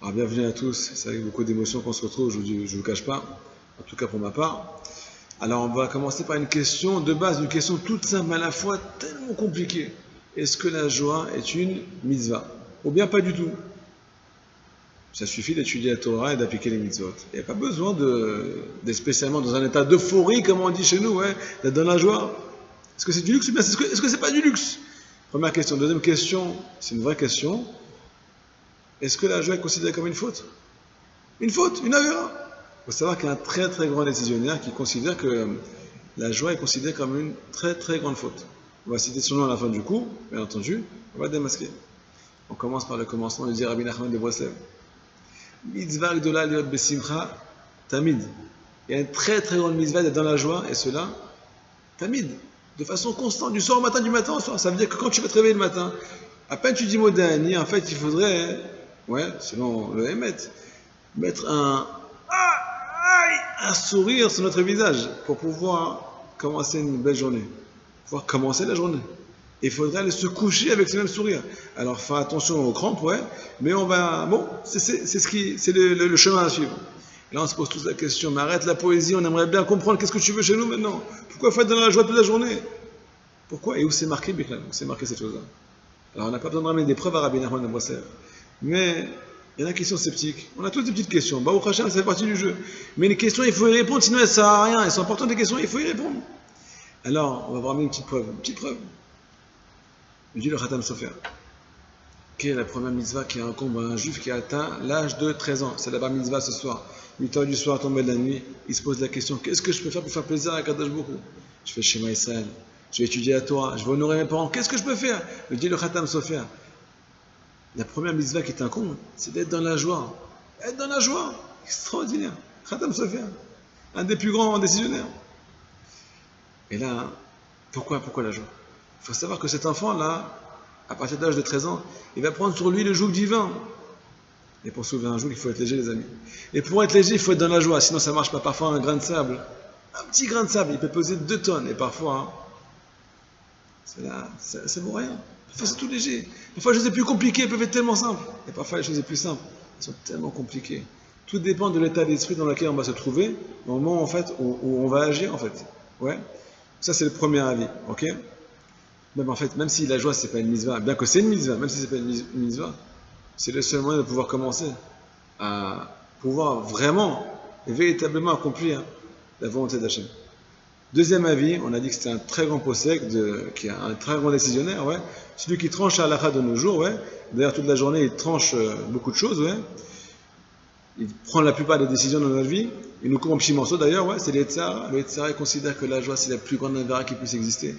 Alors bienvenue à tous, c'est avec beaucoup d'émotion qu'on se retrouve, je ne vous cache pas, en tout cas pour ma part. Alors on va commencer par une question de base, une question toute simple mais à la fois tellement compliquée. Est-ce que la joie est une mitzvah? Ou bien pas du tout? Ça suffit d'étudier la Torah et d'appliquer les mitzvot. Il n'y a pas besoin d'être spécialement dans un état d'euphorie, comme on dit chez nous, ouais, d'être dans la joie. Est-ce que c'est du luxe ou bien est-ce que c'est pas du luxe? Première question. Deuxième question, c'est une vraie question. Est-ce que la joie est considérée comme une faute? Une faute, une avéra. Il faut savoir qu'il y a un très très grand décisionnaire qui considère que la joie est considérée comme une très très grande faute. On va citer son nom à la fin du cours, bien entendu, on va démasquer. On commence par le commencement de dire Rabbi Nachman de Breslev. Mitzvah gdola liot besimcha tamid. Il y a une très très grande mitzvah d'être dans la joie, et cela, tamid, de façon constante, du soir au matin, du matin au soir. Ça veut dire que quand tu vas te réveiller le matin, à peine tu dis mot d'Ani, en fait, il faudrait, selon le Hémet, mettre un sourire sur notre visage pour pouvoir commencer une belle journée, pouvoir commencer la journée. Il faudrait aller se coucher avec ce même sourire. Alors, fais attention aux crampes, mais on va, c'est le chemin à suivre. Et là, on se pose tous la question, mais arrête la poésie, on aimerait bien comprendre qu'est-ce que tu veux chez nous maintenant. Pourquoi faut être dans la joie toute la journée? Pourquoi? Et où c'est marqué, Biklam? Où c'est marqué cette chose-là? Alors, on n'a pas besoin de ramener des preuves à Rabbi Nachman de Breslev. Mais il y en a qui sont sceptiques. On a tous des petites questions. Baruch Hashem, ça fait partie du jeu. Mais les questions, il faut y répondre, sinon elles ne servent à rien. Elles sont importantes, les questions, il faut y répondre. Alors, on va vous ramener une petite preuve. Une petite preuve. Il dit le Khatam Sofer. Quelle est la première mitzvah qui incombe à un juif qui a atteint l'âge de 13 ans? C'est la bar mitzvah ce soir. 8 heures du soir, tombé de la nuit. Il se pose la question, qu'est-ce que je peux faire pour faire plaisir à Kadosh Baruch Hu? Je fais le Shema Israël. Je vais étudier la Torah. Je vais honorer mes parents. Qu'est-ce que je peux faire? Il dit le Khatam Sofer. La première mitzvah qui t'incombe, c'est d'être dans la joie. Être dans la joie. Extraordinaire. Khatam Sofer. Un des plus grands décisionnaires. Et là, pourquoi la joie? Il faut savoir que cet enfant-là, à partir de l'âge de 13 ans, il va prendre sur lui le joug divin. Et pour soulever un joug, il faut être léger, les amis. Et pour être léger, il faut être dans la joie. Sinon, ça ne marche pas. Parfois, un grain de sable, un petit grain de sable, il peut peser 2 tonnes. Et parfois, ça vaut rien. Parfois, c'est tout léger. Parfois, les choses les plus compliquées peuvent être tellement simples. Et parfois, les choses les plus simples sont tellement compliquées. Tout dépend de l'état d'esprit dans lequel on va se trouver, au moment en fait, où on va agir, en fait. Ouais. Ça, c'est le premier avis. Ok? Même si la joie, c'est pas une mitzvah, bien que c'est une mitzvah, même si c'est pas une mitzvah, c'est le seul moyen de pouvoir commencer à pouvoir vraiment et véritablement accomplir la volonté d'Hachem. Deuxième avis, on a dit que c'était un très grand possèque, qui est un très grand décisionnaire, celui qui tranche à l'akha de nos jours, D'ailleurs, toute la journée, il tranche beaucoup de choses, Il prend la plupart des décisions dans notre vie. Il nous coupe en petits morceaux, d'ailleurs, c'est l'Yetzara. Le Yetzara, il considère que la joie, c'est la plus grande avera qui puisse exister.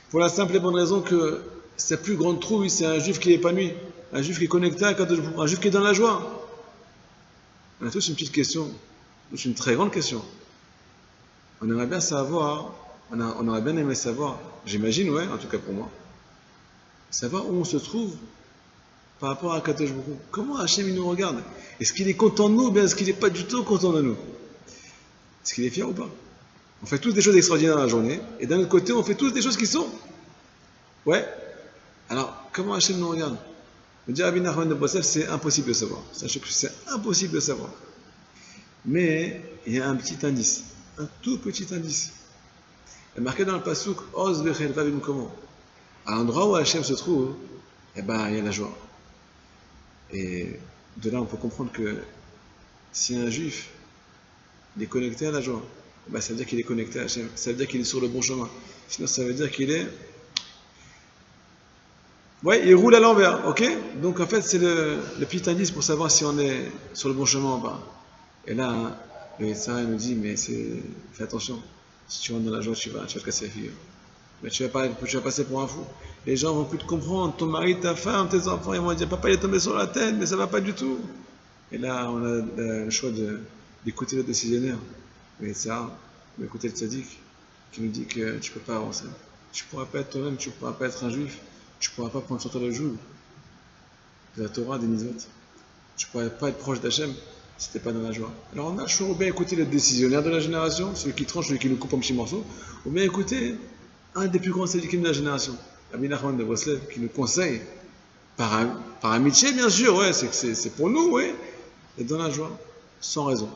Pour la simple et bonne raison que sa plus grande trouille, c'est un juif qui est épanoui, un juif qui est connecté à Kadosh Baruch Hu, un juif qui est dans la joie. On a tous une petite question, tous une très grande question. On aimerait bien savoir, on aurait bien aimé savoir, j'imagine, en tout cas pour moi, savoir où on se trouve par rapport à Kadosh Baruch Hu. Comment Hachem il nous regarde? Est-ce qu'il est content de nous ou bien est-ce qu'il n'est pas du tout content de nous? Est-ce qu'il est fier ou pas? On fait tous des choses extraordinaires dans la journée, et d'un autre côté, on fait tous des choses qui sont. Alors, comment Hachem nous regarde? Me dire Rabbi Nachman de Breslev, c'est impossible de savoir. Sachez que c'est impossible de savoir. Mais il y a un petit indice, un tout petit indice. Il est marqué dans le pasuk, Oz vechelva bimkomo. À l'endroit où Hachem se trouve, il y a la joie. Et de là, on peut comprendre que si un juif est connecté à la joie, ça veut dire qu'il est connecté à Hachem, ça veut dire qu'il est sur le bon chemin. Sinon, ça veut dire qu'il est... il roule à l'envers, ok? Donc en fait, c'est le petit indice pour savoir si on est sur le bon chemin ou pas. Et là, le Yetzara nous dit, mais fais attention, si tu rentres dans la joie, tu vas te casser la figure. Mais tu vas passer pour un fou. Les gens vont plus te comprendre, ton mari, ta femme, tes enfants, ils vont dire, papa il est tombé sur la tête, mais ça va pas du tout. Et là, on a le choix d'écouter le décisionnaire. Mais ça, d'écouter le tzaddik, qui nous dit que tu ne peux pas avancer. Tu ne pourras pas être toi-même, tu ne pourras pas être un juif, tu ne pourras pas prendre sur toi le joug de la Torah, des mitzvot. Tu ne pourras pas être proche d'Hachem si tu n'es pas dans la joie. Alors on a le choix, ou bien écouter le décisionnaire de la génération, celui qui tranche, celui qui nous coupe en petits morceaux, ou bien écouter un des plus grands tzaddikim de la génération, Rabbi Nachman de Breslev, qui nous conseille, par amitié bien sûr, c'est pour nous, et dans la joie, sans raison.